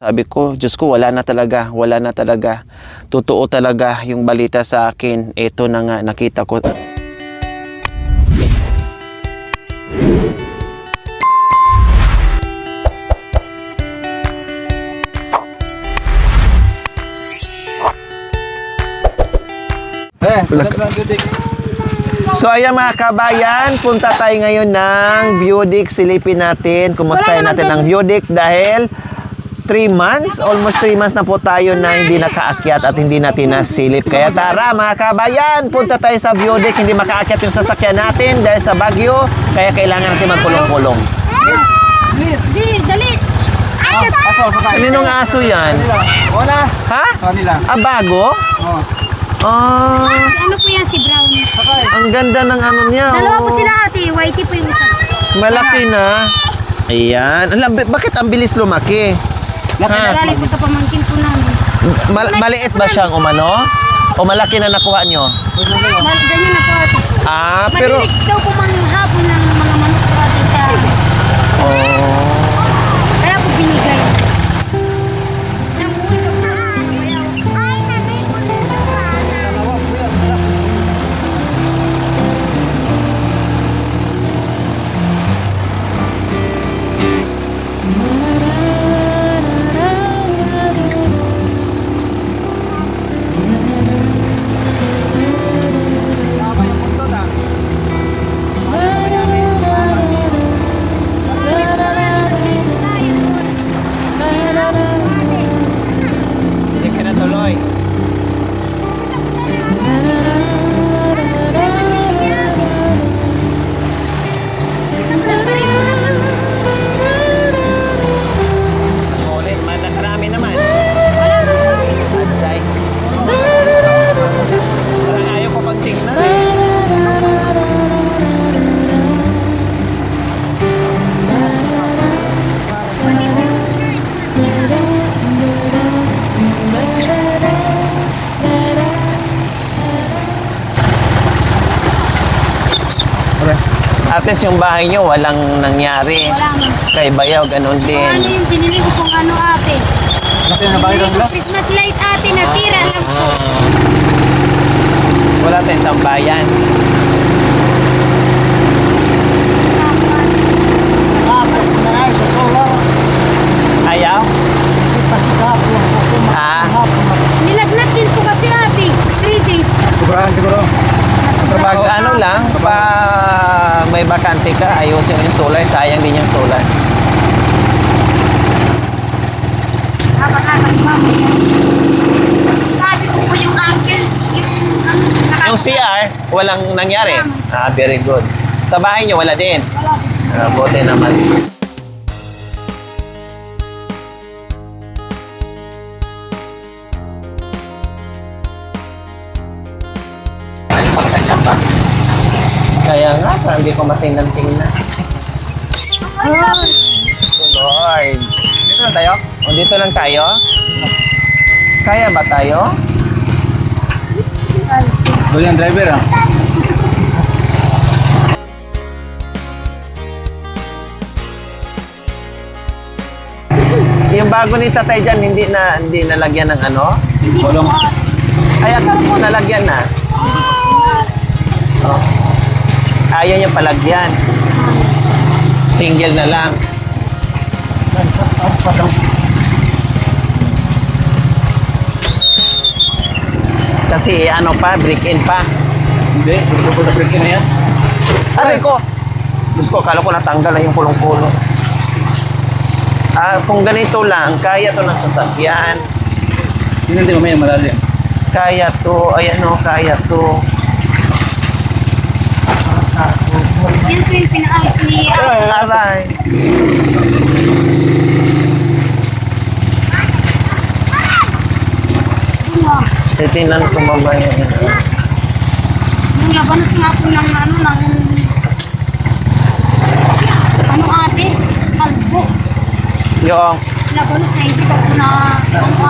Sabi ko, Diyos ko, wala na talaga, wala na talaga. Totoo talaga yung balita sa akin. Ito na nga, nakita ko. So ayan mga kabayan, punta tayo ngayon ng Beaudic. Silipin natin, kumustahin natin ang Beaudic dahil 3 months, almost 3 months na po tayo na hindi nakaakyat at hindi natin nasilip. Kaya tara mga kabayan, punta tayo sa Beaudic. Hindi makaakyat yung sasakyan natin dahil sa bagyo, kaya kailangan natin magkulong-kulong. Dali! Kaninong aso yan? Wala. Ha? Kanila. Ah, bago? Oh. Ah, Ano po yan si Brown? ang ganda ng ano niya. Dalawa po oh. sila ate, whitey po yung isa. Malaki na. Ayan. Ala, bakit ang bilis lumaki? Ha? Galing po sa pamangkin po namin. Maliit ba siyang umano? O malaki na nakuha nyo? Ganyan na po ate. Ah, pero... Malilig daw po manghapon ng mga manok po ate sa... Oh. Kaya po binigay. Sige na tuloy. Ulit, marami naman. Aday. Parang ayaw ko magtingnan eh. At least yung bahay nyo walang nangyari. Wala man. Kay Bayaw, ganun Ano din. yung binili ko pong ano ate? Kasi nabayad Binili ang ko block. Christmas light ate, natira lang po. Wala tayong tambayan. Ayaw? Ah, Nilagnat din po kasi ate. 3 days. Sobrahan siguro. pag ano lang, pa may bakante ka, ayusin mo yung solar. Sayang din yung solar. Habang mama. Sabi ko po yung uncle, Yung CR, walang nangyari. Ah, very good. Sa bahay nyo, wala din. Wala po. Ah, buti naman. Kaya nga, parang hindi ko matingnan-tingnan. Oh, Lord. Dito na tayo. O, dito lang tayo? Kaya ba tayo? Doon yung driver ah. Yung bago ni tatay dyan, hindi nalagyan ng ano? Kulong. Ay, akala ko nalagyan na. Oh. Ayaw niya palagyan. Single na lang. Kasi ano pa, break-in pa. Hindi. Gusto ko sa break na yan. Aray ko! Diyos ko, akala ko natanggal na yung pulong-pulong. Ah, kung ganito lang, kaya to ng sasakyan. Yun hindi mamaya malalim. Kaya to, ayan o, kaya to. Yan po yung pinaayos ni Aray. Bunga. Titinan ko mabaya ito. Yung labanos nga po ng ano ate? Kalbo. Yung, Labanos na hindi pa po na...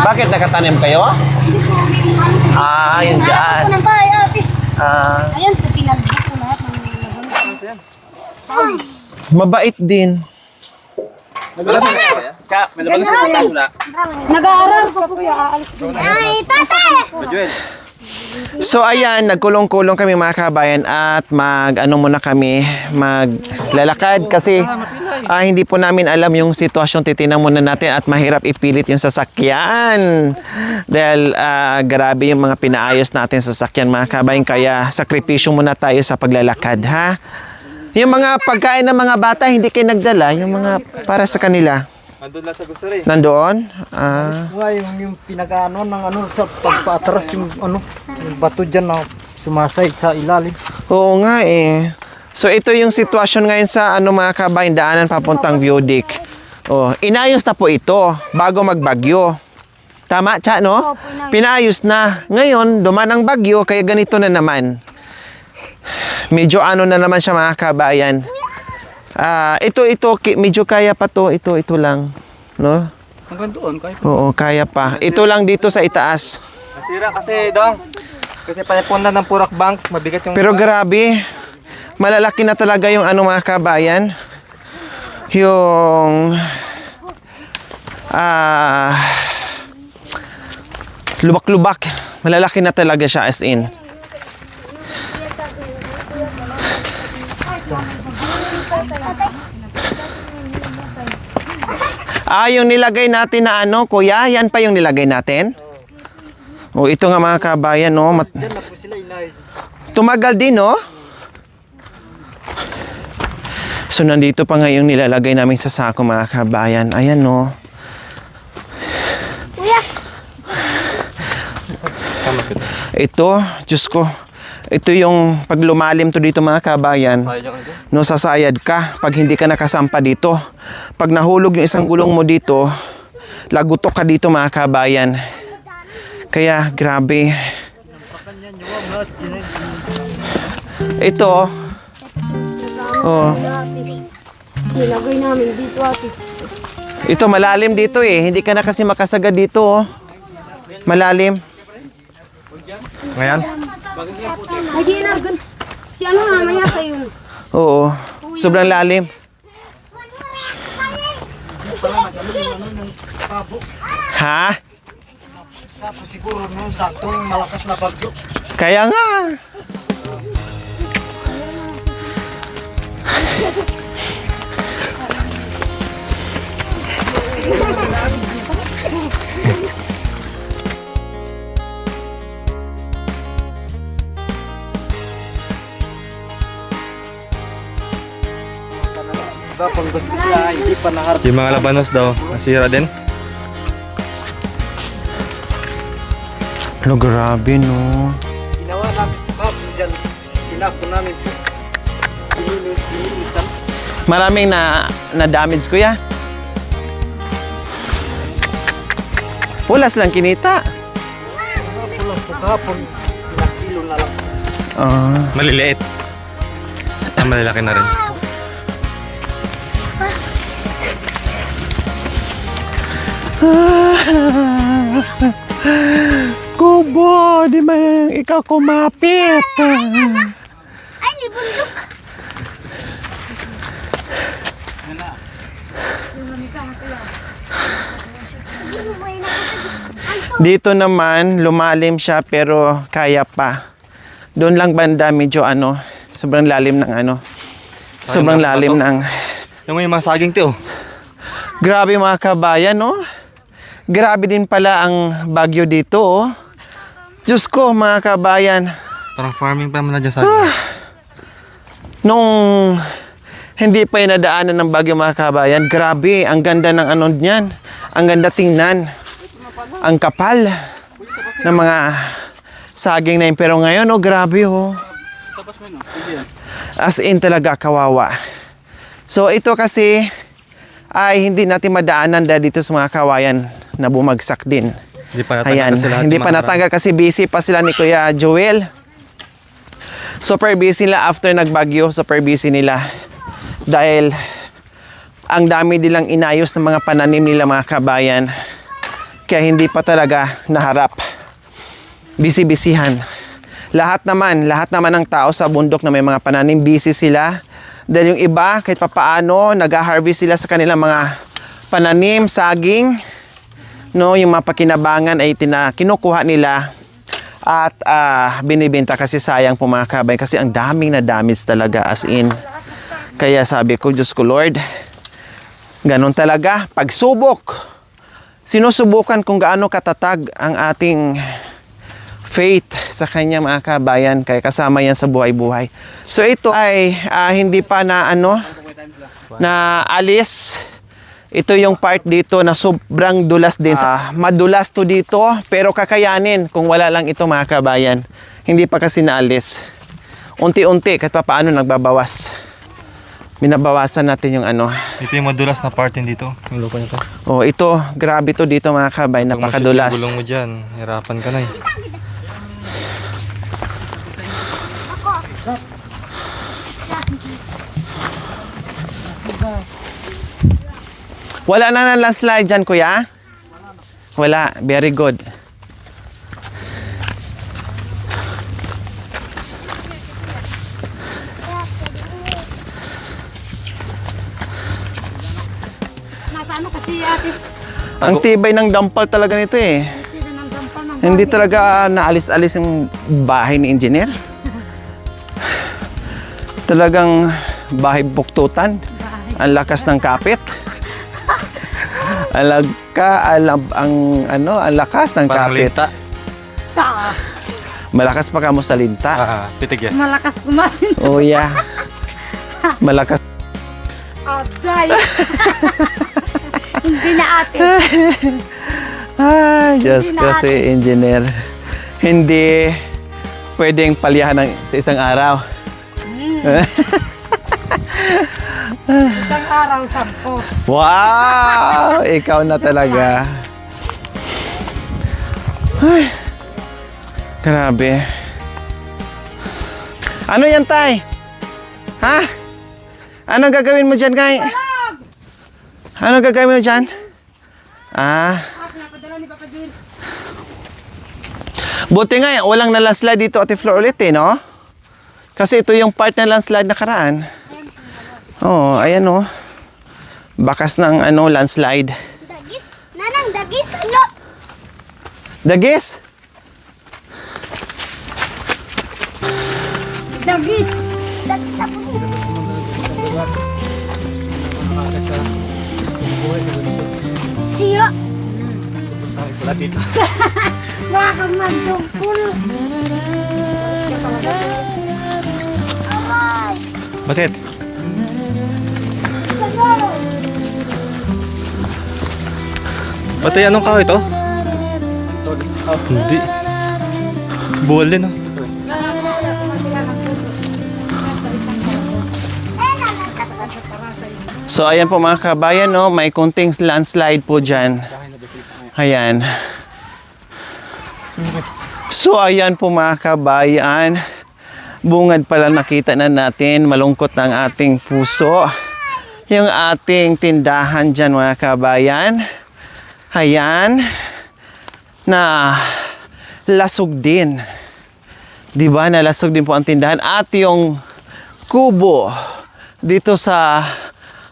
bakit nakatanim kayo? Hindi po, may ano. Ah, yun Lahat dyan. po ng bahay ate. Ah, Ayan po, kinalbo po lahat ng labanos. mabait din. Ka, may labang sa punta wala. Nag-aaral pa po yung aalis din. Ay, tate! Joel. So ayan, nagkulong-kulong kami mga kabayan at mag-ano muna kami, maglalakad kasi hindi po namin alam yung sitwasyon. Titingnan muna natin at mahirap ipilit yung sasakyan. Dahil grabe yung mga pinaayos natin sa sasakyan mga kabayan, kaya sakripisyo muna tayo sa paglalakad, ha? Yung mga pagkain ng mga bata, hindi kayo nagdala, yung mga para sa kanila. Andun lang sa gusto rin. Nandoon? Nga yung pinag-ano ng ano sa pagpaatras yung ano yung bato dyan na sumasayad sa ilalim. Oo nga eh. So ito yung sitwasyon ngayon sa ano mga kabayan, daanan papuntang Budik. Oh, inayos na po ito bago magbagyo. Tama, Cha, no? Pinayos na. Ngayon, duman ang bagyo, kaya ganito na naman. Medyo ano na naman siya mga kabayan. Ito, medyo kaya pa to. Ito lang. No? Hanggang doon, kaya pa. Oo, kaya pa. Ito lang dito sa itaas. Nasira kasi, Dong. Kasi panapunta ng Purak Bank, mabigat yung... Pero grabe, malalaki na talaga yung ano mga kabayan. Yung... lubak-lubak. Malalaki na talaga siya as in. Yung nilagay natin na ano, kuya, yan pa yung nilagay natin? Oh, ito nga mga kabayan, no? Dyan na po sila inay. Tumagal din, no? So, nandito pa nga yung nilalagay namin sa sako, mga kabayan. Ayan, no? Ito, Diyos ko. Ito yung pag lumalim to dito, mga kabayan. No, sasayad ka pag hindi ka nakasampa dito. Pag nahulog yung isang gulong mo dito, lagutok ka dito, mga kabayan. Kaya, grabe. Ito, oh. Nilagay namin dito ate. Ito, malalim dito eh. Hindi ka na kasi makasagad dito, oh. Malalim. Ngayon? Ay, di nargan. Si ano mamaya kayo. Oo. Sobrang lalim. Ha? Tapos siguro nung saktong malakas na bagyo. Kaya nga. Diba pang basbas na hindi pa naharap. Yung mga labanos daw, nasira din. Ano, grabe, no? Ginawa namin kapon dyan. Sinako namin po. Pinilitan. Maraming na-damage, kuya. Pulas lang kinita. Pulang po kapon. Pinakilo na lang. Maliliit. Malalaki na rin. Kubo, di man ikaw kumapit. Ay, ni bundok. Dito naman, lumalim siya pero kaya pa. Doon lang banda, medyo ano, sobrang lalim ng ano. Sobrang lalim ng... Yung may mga saging to. Grabe mga kabayan, no? Grabe din pala ang bagyo dito, oh. Diyos ko, mga kabayan. Parang farming pa naman na dyan saging. Nung hindi pa inadaanan ng bagyo, mga kabayan, grabe, ang ganda ng ano niyan. Ang ganda tingnan. Ang kapal ng mga saging na yun. Pero ngayon, oh, grabe, oh. As in talaga, kawawa. So, ito kasi ay hindi natin madaanan dahil dito sa mga kawayan na bumagsak din. Hindi pa natanggal Ayan, kasi lahat hindi yung pa mga natanggal kasi busy pa sila ni Kuya Joel. Super busy nila after nagbagyo, super busy nila. Dahil ang dami nilang inayos ng mga pananim nila, mga kabayan. Kaya hindi pa talaga naharap. Busy-busyhan. Lahat naman ng tao sa bundok na may mga pananim, busy sila. Dahil yung iba, kahit papaano, nag-harvest sila sa kanilang mga pananim, saging, no, yung mga pakinabangan ay kinukuha nila at binibenta kasi sayang po mga kabayan kasi ang daming na damage talaga as in. Kaya sabi ko, Diyos ko Lord, ganun talaga, pagsubok. Sinusubukan kung gaano katatag ang ating faith sa kanya mga kabayan, kaya kasama yan sa buhay-buhay. So ito ay hindi pa na na alis. Ito yung part dito na sobrang dulas din. Madulas to dito, pero kakayanin kung wala lang ito mga kabayan. Hindi pa kasi naalis. Unti-unti, kahit pa paano nagbabawas. Binabawasan natin yung ano. Ito yung madulas na part din dito. Yung lupa nito. Oh, ito, grabe to dito mga kabayan, napakadulas. Kung gulong mo dyan, hirapan ka na eh. Wala na landslide dyan, kuya? Wala. Very good. Nasa ano kasi ate? Ang tibay ng dampal talaga nito eh. Sila ng dampal ng Hindi talaga naalis-alis yung bahay ni engineer. Talagang bahay buktutan. Ang lakas ng kapit. Ang lakas ng Parang kapit. linta. Malakas pa ka mo sa linta. Pitig yan. Malakas kumain. Oh yeah. Malakas. Atay. Hindi na ate. Ay, Diyos Hindi ko na si engineer. Hindi pwedeng palyahan sa isang araw. Isang araw, 10. Wow! Ikaw na talaga. Ay, grabe. Ano yan, Tay? Ha? Ano gagawin mo dyan, Kay? Ano gagawin mo dyan? Napadala ni Papa Jun. Buti nga, walang na-landslide dito, Ate Flor, ulit eh, no? Kasi ito yung part na landslide nakaraan. Oo, ayan oh. Bakas ng landslide. Dagis. Nanang, dagis. Ano? Dagis? Dagis. Dagis ako. Siya. Wala dito. Wala kang magdungkul. Aray. Bakit? Pati anong kahoy ito? Hindi. Buwal din oh. So ayan po mga kabayan, no, may kunting landslide po dyan. Ayan. So ayan po mga kabayan, bungad pala nakita na natin, malungkot ng ating puso. Yung ating tindahan dyan mga kabayan. Ayan. Na lasog din. Diba? Nalasog din po ang tindahan. At yung kubo dito sa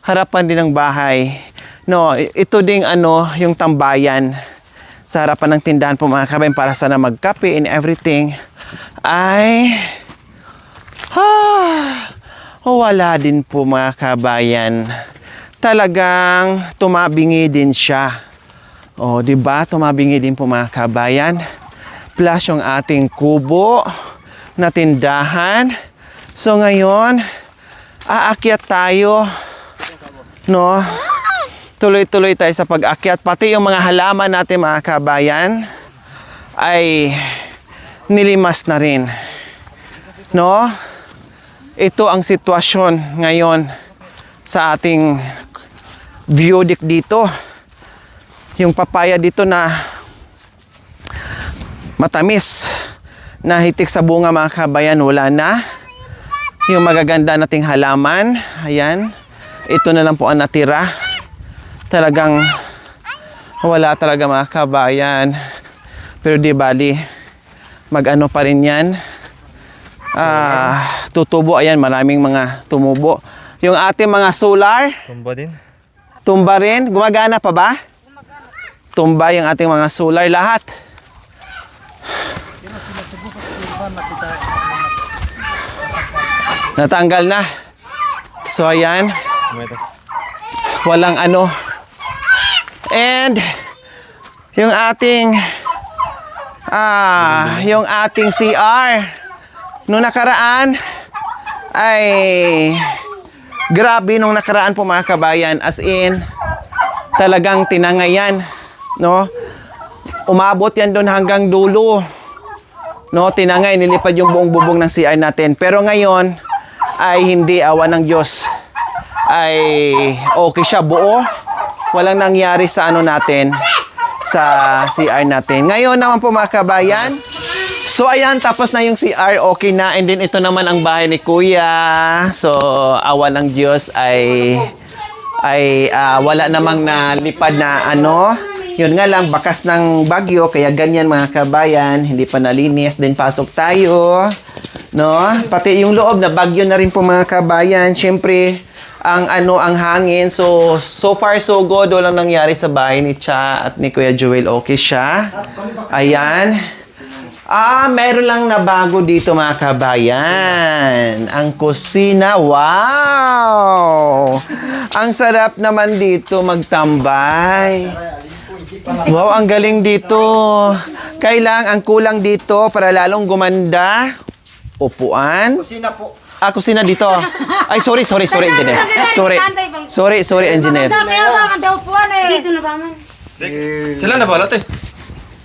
harapan din ng bahay. No, ito ding yung tambayan sa harapan ng tindahan po mga kabayan para sana magkape and everything ay wala din po mga kabayan. Talagang tumabingi din siya. O, di ba? Tumabingi din po mga kabayan. Plus yung ating kubo na tindahan. So ngayon, aakyat tayo. No? Tuloy-tuloy tayo sa pag-akyat. Pati yung mga halaman natin mga kabayan ay nilimas na rin. No? Ito ang sitwasyon ngayon sa ating view deck dito. Yung papaya dito na matamis na hitik sa bunga mga kabayan, wala na. Yung magaganda nating halaman, ayan. Ito na lang po ang natira. Talagang wala talaga mga kabayan. Pero di bali, mag-ano pa rin yan. Tutubo, ayan, maraming mga tumubo. Yung ating mga solar, Tumba din. Tumba rin. Gumagana pa ba? Tumba yung ating mga solar lahat. Natanggal na. So ayan. Walang ano. And yung ating CR nung nakaraan ay grabe nung nakaraan po mga kabayan, as in talagang tinangayan, no? Umabot yan doon hanggang dulo, no? Tinangay, nilipad yung buong bubong ng CR natin. Pero ngayon ay hindi, awa ng Diyos, ay okay siya, buo. Walang nangyari sa ano natin, sa CR natin. Ngayon naman po mga kabayan, so ayan, tapos na yung CR, okay na. And then ito naman ang bahay ni Kuya. So awa ng Diyos ay wala namang nalipad na ano. Yun nga lang, bakas ng bagyo, kaya ganyan mga kabayan, hindi pa nalinis. Then pasok tayo, no? Pati yung loob na bagyo na rin po mga kabayan. Siyempre, ang hangin. So far so good. Walang nangyari sa bahay ni Cha at ni Kuya Joel. Okay siya. Ayan. Meron lang na bago dito mga kabayan. Ang kusina. Wow! Ang sarap naman dito magtambay. Wow, ang galing dito. Ang kulang dito para lalong gumanda. Upuan. Kusina po. Kusina dito. Ay, sorry, engineer. Sorry, engineer. Dito na ba man? Sila na balot eh.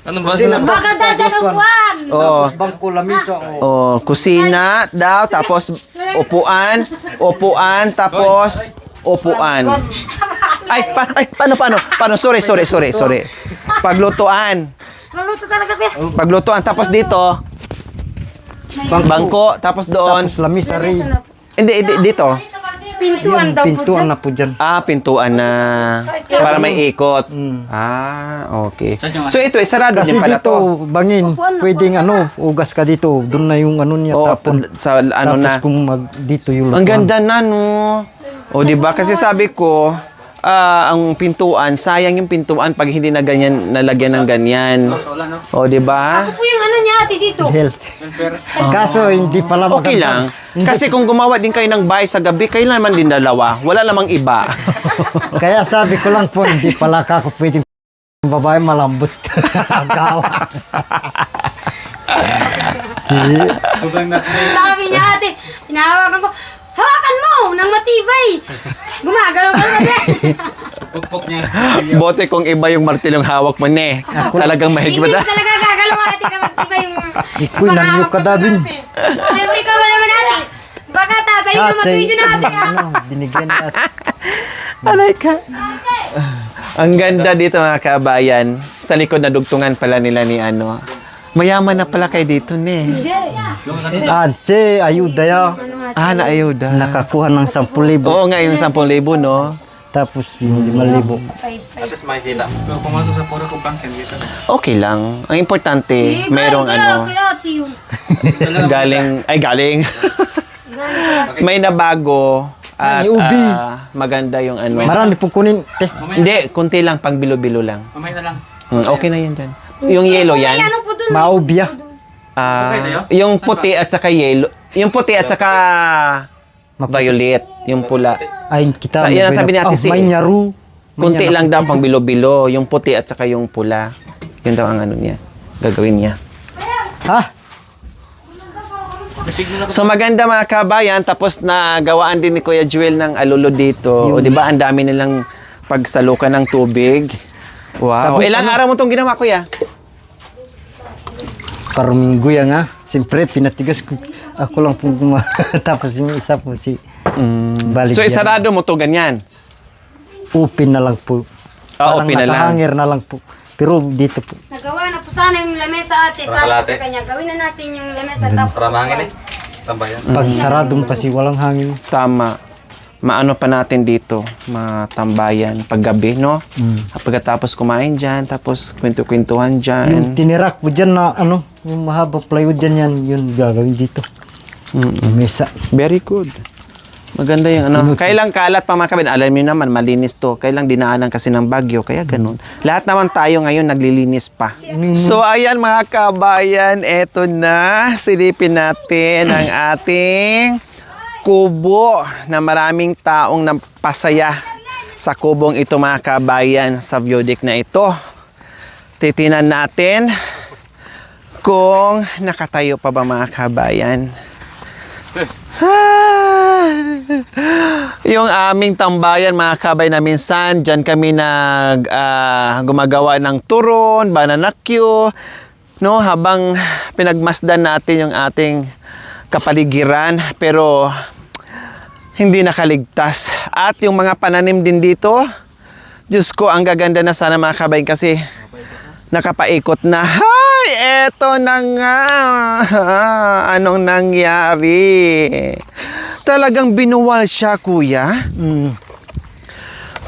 Ano ba Kusina sila? po. Maganda dyan ang buwan. Oh, Bangko, lamisa. Oh. kusina daw, tapos upuan, tapos upuan. Paano? Sorry. Paglutuan. Maluto talaga, Kuya. Paglutuan, tapos dito, bangko, tapos doon. Tapos lamisa rin. Hindi, dito. Pintuan daw po Pintuan dyan. na po dyan. Pintuan na. Para may ikot. Okay. So ito, sarado Kasi din pala dito, to. bangin, pwedeng ugas ka dito. Doon na yung ano niya. tapon. Sa ano Tapos na. kung dito yung Ang lutuan. ganda na, no? O, di ba? Kasi sabi ko, ang pintuan, sayang yung pintuan pag hindi na ganyan, nalagyan ng ganyan. O, di ba? Ako po yung ano niya ate dito. Hell. Kaso hindi pala maganda. Okay lang. Kasi kung gumawa din kayo ng bahay sa gabi, kayo naman din dalawa. Wala namang iba. Kaya sabi ko lang po, hindi pala ako pwedeng babae malambot. Ang gawa. Sabi niya ate, hinahawakan ko, hawakan mo nang matibay. Gumagalaw ka na. Pukpok niya. Bote kung iba yung martilong hawak mo, ne. Talagang mahigit Hindi ba? talaga gagalaw ate kapag matibay yung... Ikoy nanyo ka Davin. Siyempre ikaw naman ate. Baka tatayo na matwidyo na ate. Dinigyan na Alay ka. Ang ganda dito mga kabayan. Sa likod na dugtungan pala nila ni ano. Mayaman na pala kayo dito, ne. Hindi. Ante, ayuda ya. Naayuda. Nakakuha ng 10,000. Oo nga, yung 10,000, no? Tapos yung 5,000. At least makikita. Pumasok sa puro ko bank, hindi siya. Okay lang. Ang importante, merong Kaya ate yung... galing. May nabago. At Ay, ubi. maganda yung ano. Marami pong kunin. Hindi, kunti lang, pang bilo-bilo lang. Mamay na lang. Okay na yan dyan. Yung yellow yan. Ano po dun? Maubya. Yung puti at saka yellow. Yung puti at saka violet. Yung pula. Ay, kita. Yan ang sabi ni Ate Si. May nyaru. Kunti lang daw pang bilo-bilo. Yung puti at saka yung pula. Yun daw ang ano niya. Gagawin niya. Ha? So maganda mga kabayan, tapos nagawaan din ni Kuya Joel ng alulo dito. O di ba ang dami nilang pagsalukan ng tubig. Wow. Ilang araw mo itong ginawa, Kuya? Paruminggo yan nga. Siyempre, pinatigas ko. Ako lang pong tapos yung isa po si Balik. So isarado mo to ganyan? Open na lang po. Parang Open na lang. nakahanger na lang po. Pero dito po. Nagawa na po sana yung lamesa ate. Sabi ko sa kanya, gawin na natin yung lamesa tapos. Para mahangin eh. Tambayan. Pag sarado kasi walang hangin. Tama. Maano pa natin dito, matambayan paggabi, no? Pagkatapos kumain dyan, tapos kwento-kwentuhan dyan. Yung tinirak po dyan na yung mahabang plywood dyan yan, yun gagawin dito. Yung mesa. Very good. Maganda yung ano. Kailang kalat pa mga kabayan. Alam niyo naman, malinis to. Kailang dinaanan kasi ng bagyo. Kaya ganun. Lahat naman tayo ngayon naglilinis pa. So, ayan mga kabayan. Eto na. Silipin natin ang ating kubo na maraming taong napasaya sa kubong ito mga kabayan sa view deck na ito. Titinan natin kung nakatayo pa ba mga kabayan. Yung aming tambayan mga kabay na minsan dyan kami gumagawa ng turon, banana queue, no, habang pinagmasdan natin yung ating kapaligiran pero hindi nakaligtas. At yung mga pananim din dito, Diyos ko, ang gaganda na sana mga kabay kasi nakapaikot na. Hay! Eto na nga! Anong nangyari? Talagang binuwal siya, kuya?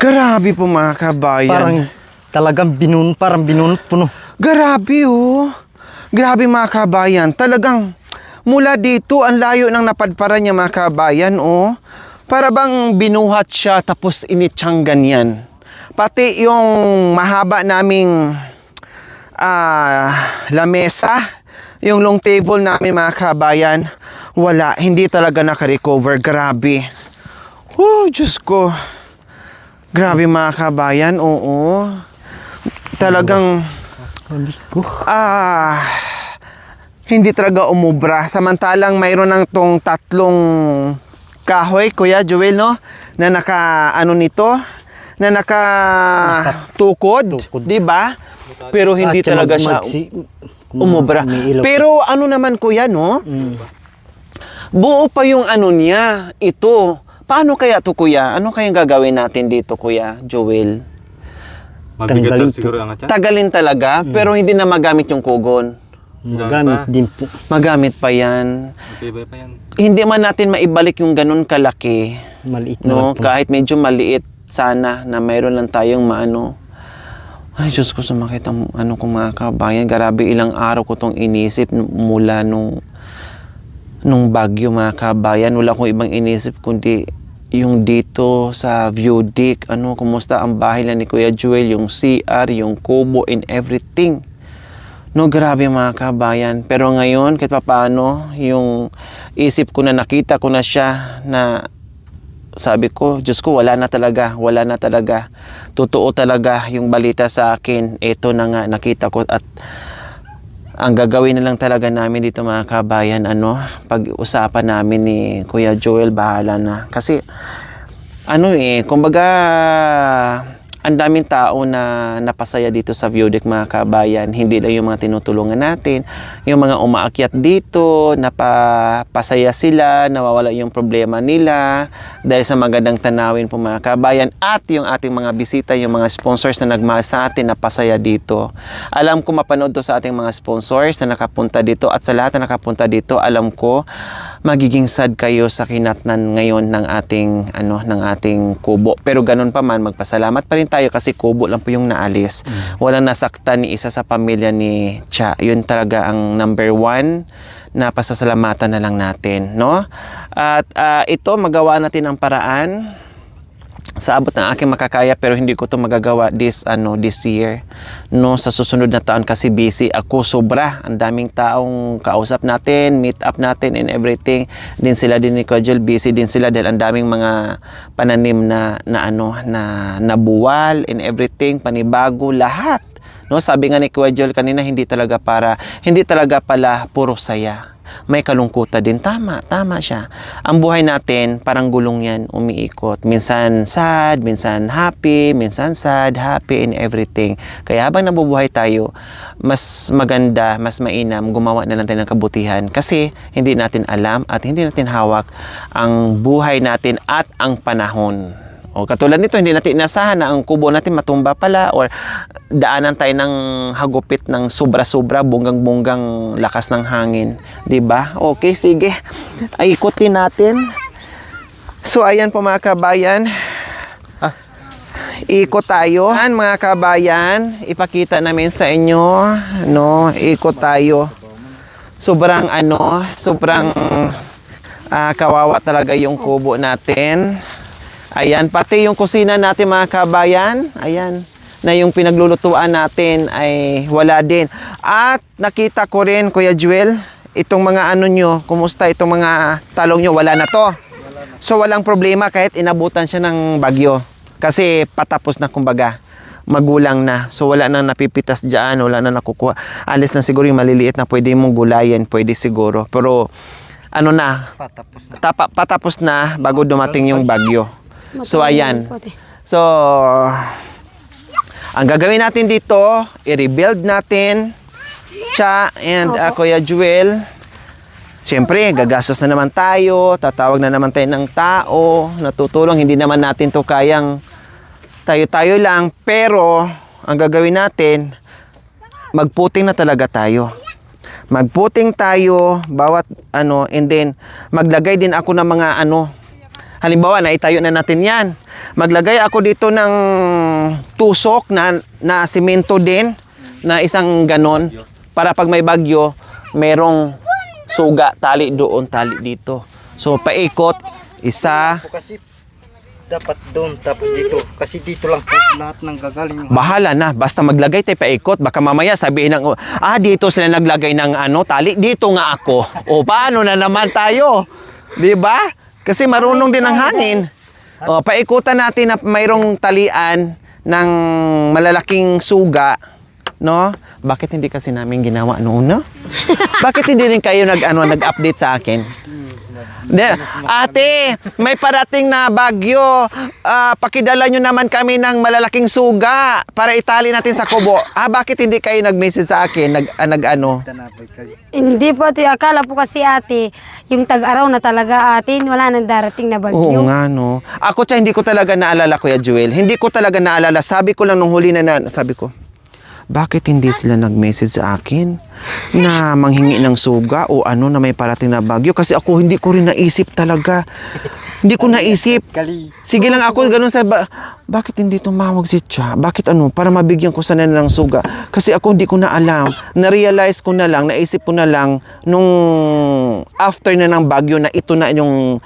Grabe po mga kabayan. Parang talagang binunot puno. Grabe oh. Grabe mga kabayan. Talagang mula dito, ang layo ng napadparan niya mga kabayan oh. Para bang binuhat siya tapos initsang ganyan. Pati yung mahaba naming lamesa, yung long table namin mga kabayan, wala, hindi talaga naka-recover. Grabe. Oh, Diyos ko. Grabe mga kabayan, oo. Talagang hindi talaga umubra. Samantalang mayroon ng tong tatlong kahoy, Kuya Joel, no? Na nakatukod, di ba? Pero hindi talaga siya umubra. Pero ano naman kuya, no? Buo pa yung ano niya, ito. Paano kaya to kuya? Ano kayang gagawin natin dito kuya, Joel? Mabigat siguro ang atyan. Tagalin talaga, pero hindi na magamit yung kugon. Magamit din po. Magamit pa yan. Matibay pa yan. Hindi man natin maibalik yung ganun kalaki. Maliit na No, lang po. kahit medyo maliit sana na mayroon lang tayong maano. Ay, Diyos ko, sumakit ang kong mga kabayan. Grabe, ilang araw ko itong inisip mula nung bagyo mga kabayan. Wala akong ibang inisip kundi yung dito sa view deck. Kumusta ang bahay lang ni Kuya Joel, yung CR, yung kubo and everything. No, grabe mga kabayan. Pero ngayon, kahit paano, yung isip ko na nakita ko na siya na sabi ko, Diyos ko, wala na talaga. Totoo talaga yung balita sa akin. Ito na nga, nakita ko. At ang gagawin na lang talaga namin dito mga kabayan, pag-usapan namin ni Kuya Joel, bahala na. Kasi, kumbaga, ang daming tao na napasaya dito sa view deck mga kabayan. Hindi lang yung mga tinutulungan natin, yung mga umaakyat dito, napapasaya sila, nawawala yung problema nila dahil sa magandang tanawin po mga kabayan, at yung ating mga bisita, yung mga sponsors na nagmahal sa atin, napasaya dito. Alam ko mapanood to sa ating mga sponsors na nakapunta dito, at sa lahat na nakapunta dito, alam ko magiging sad kayo sa kinatnan ngayon ng ating kubo. Pero ganun pa man, magpasalamat pa rin tayo kasi kubo lang po yung naalis. Walang nasaktan ni isa sa pamilya ni Cha. Yun talaga ang number 1 na pasasalamatan na lang natin, no? At ito, magawa natin ang paraan sa abot ng aking makakaya, pero hindi ko to magagawa this year, no? Sa susunod na taon kasi busy ako sobra. Ang daming taong kausap natin, meet up natin and everything. Din sila din ni Kuya Joel, busy din sila dahil ang daming mga pananim na buwal and everything, panibago lahat, no? Sabi nga ni Kuya Joel kanina, hindi talaga pala puro saya. May kalungkutan din. Tama siya. Ang buhay natin, parang gulong yan, umiikot. Minsan sad, minsan happy, minsan sad, happy, and everything. Kaya habang nabubuhay tayo, mas maganda, mas mainam, gumawa na lang tayo ng kabutihan. Kasi hindi natin alam at hindi natin hawak ang buhay natin at ang panahon. O katulad nito, hindi natin inasahan na ang kubo natin matumba pala or daanan tayo ng hagupit ng sobra-sobra, bunggang-bunggang lakas ng hangin. 'Di ba? Okay, sige. Ay, ikutin natin. So, ayan po mga kabayan. Ikot tayo. Ayan mga kabayan, ipakita namin sa inyo, no? Ikot tayo. Sobrang Kawawa talaga yung kubo natin. Ayan, pati yung kusina natin mga kabayan. Ayan, na yung pinaglulutuan natin ay wala din. At nakita ko rin, Kuya Joel, itong mga ano nyo, kumusta itong mga talong nyo, wala na to. So walang problema kahit inabutan siya ng bagyo. Kasi patapos na kumbaga, magulang na. So wala nang napipitas dyan, wala nang nakukuha. Alis na siguro yung maliliit na pwede mong gulayan, pwede siguro. Pero ano na, patapos na bago dumating yung bagyo. So ayan. So ang gagawin natin dito, i-rebuild natin siya and Kuya Joel. Siyempre, gagastos na naman tayo, tatawag na naman tayo ng tao, natutulong. Hindi naman natin to kayang tayo-tayo lang. Pero, ang gagawin natin, magputing na talaga tayo. Magputing tayo, bawat ano, and then, maglagay din ako ng mga ano, halimbawa, naitayo na natin yan. Maglagay ako dito ng tusok na simento din, na isang ganon, para pag may bagyo, merong suga, tali doon, tali dito. So, paikot, isa. Kasi dapat doon, tapos dito. Kasi dito lang po lahat ng gagaling. Bahala na, basta maglagay tayo paikot. Baka mamaya sabihin ng, dito sila naglagay ng ano, tali, dito nga ako. O, paano na naman tayo? Di ba? Kasi marunong din ang hangin. O, paikutan natin na mayroong talian ng malalaking suga. No? Bakit hindi kasi namin ginawa noon, no? Bakit hindi rin kayo nag-update sa akin? Ate, may parating na bagyo. Pakidala nyo naman kami ng malalaking suga para itali natin sa kubo. Bakit hindi kayo nag-message sa akin? Nag-ano? Hindi po, ate. Akala po kasi ate, yung tag-araw na talaga ate, wala nang darating na bagyo. Oo nga, no. Ako hindi ko talaga naalala, Kuya Joel. Hindi ko talaga naalala. Sabi ko lang nung huli sabi ko, bakit hindi sila nag-message sa akin na manghingi ng suga o ano na may parating na bagyo? Kasi ako hindi ko rin naisip talaga. Hindi ko naisip. Sige lang ako, ganun sa bakit hindi tumawag si Cha? Bakit ano? Para mabigyan ko sana ng suga. Kasi ako hindi ko na alam. Na-realize ko na lang, naisip ko na lang nung after na ng bagyo na ito na yung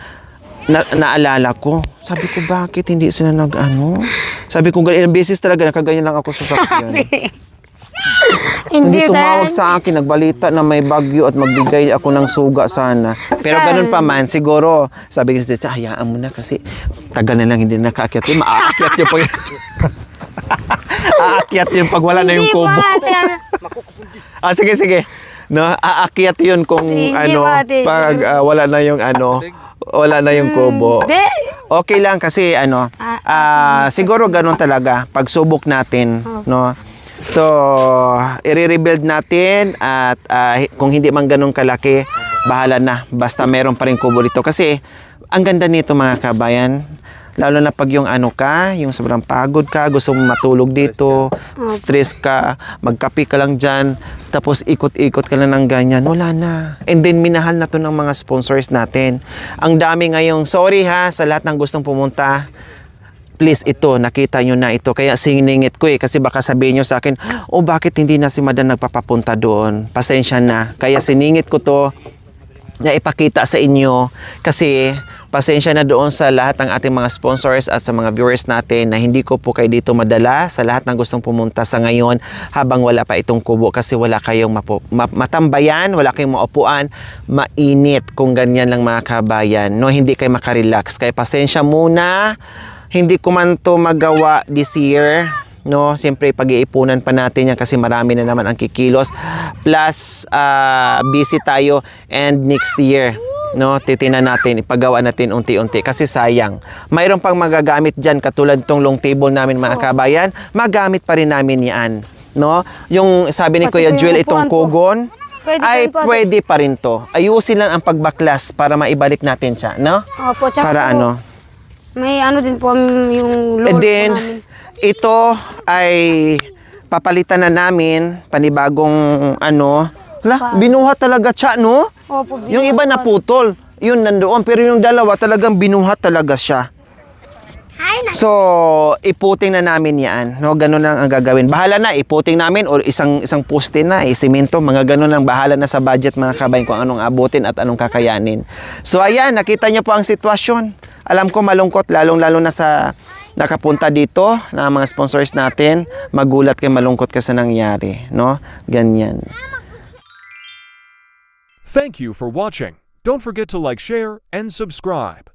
naalala ko. Sabi ko, bakit hindi sila nag-ano? Sabi ko, ilang beses talaga nakaganyan lang ako sa sakyan. Hindi tumawag sa akin, nagbalita na may bagyo at magbigay ako ng suga sana. Pero ganun pa man, siguro, sabi ko siya, hayaan mo na kasi tagal na lang hindi nakaakyat yun. Maaakyat yun pag... aakyat yun pag wala na yung kubo. Sige. No, aakyat yun kung pag wala na yung wala na yung kubo. Okay lang kasi siguro ganun talaga pagsubok natin, no. So, i-rebuild natin at kung hindi man ganun kalaki, bahala na. Basta meron pa rin kubo dito. Kasi, ang ganda nito mga kabayan, lalo na pag yung yung sobrang pagod ka, gusto mong matulog dito, stress ka, magkape ka lang dyan, tapos ikot-ikot ka lang ng ganyan, wala na. And then, minahal na to ng mga sponsors natin. Ang dami ngayong, sorry sa lahat ng gustong pumunta, please ito, nakita nyo na ito. Kaya siningit ko kasi baka sabihin nyo sa akin, bakit hindi na si Madan nagpapapunta doon? Pasensya na. Kaya siningit ko to na ipakita sa inyo kasi pasensya na doon sa lahat ng ating mga sponsors at sa mga viewers natin na hindi ko po kayo dito madala sa lahat ng gustong pumunta sa ngayon habang wala pa itong kubo kasi wala kayong matambayan, wala kayong maupuan, mainit kung ganyan lang mga kabayan. No, hindi kayo makarelax. Kaya pasensya muna. Hindi ko man to magawa this year, no? Siyempre pag-iipunan pa natin yan kasi marami na naman ang kikilos. Plus busy tayo and next year, no? Titinan natin, ipagawa natin unti-unti kasi sayang. Mayroon pang magagamit diyan katulad tong long table namin mga kabayan, magamit pa rin namin 'yan, no? Yung sabi ni Kuya Joel itong kugon pwede pa rin to. Ayusin lang ang pagbaklas para maibalik natin siya, no? Opo, tsaka para po, may din po yung load. And then, po namin. ito ay papalitan na namin, panibagong binuhat talaga siya, no? Opo, yung iba naputol, yun nandoon, pero yung dalawa talagang binuhat talaga siya. So, iputing na namin yan. No? Ganun lang ang gagawin. Bahala na, iputing namin o isang poste na, isimento. Mga ganun lang, bahala na sa budget mga kabayan kung anong abutin at anong kakayanin. So, ayan, nakita niyo po ang sitwasyon. Alam ko malungkot, lalong-lalo na sa nakapunta dito na mga sponsors natin. Magulat kayo, malungkot ka sa nangyari. No? Ganyan. Thank you for watching. Don't forget to like, share, and subscribe.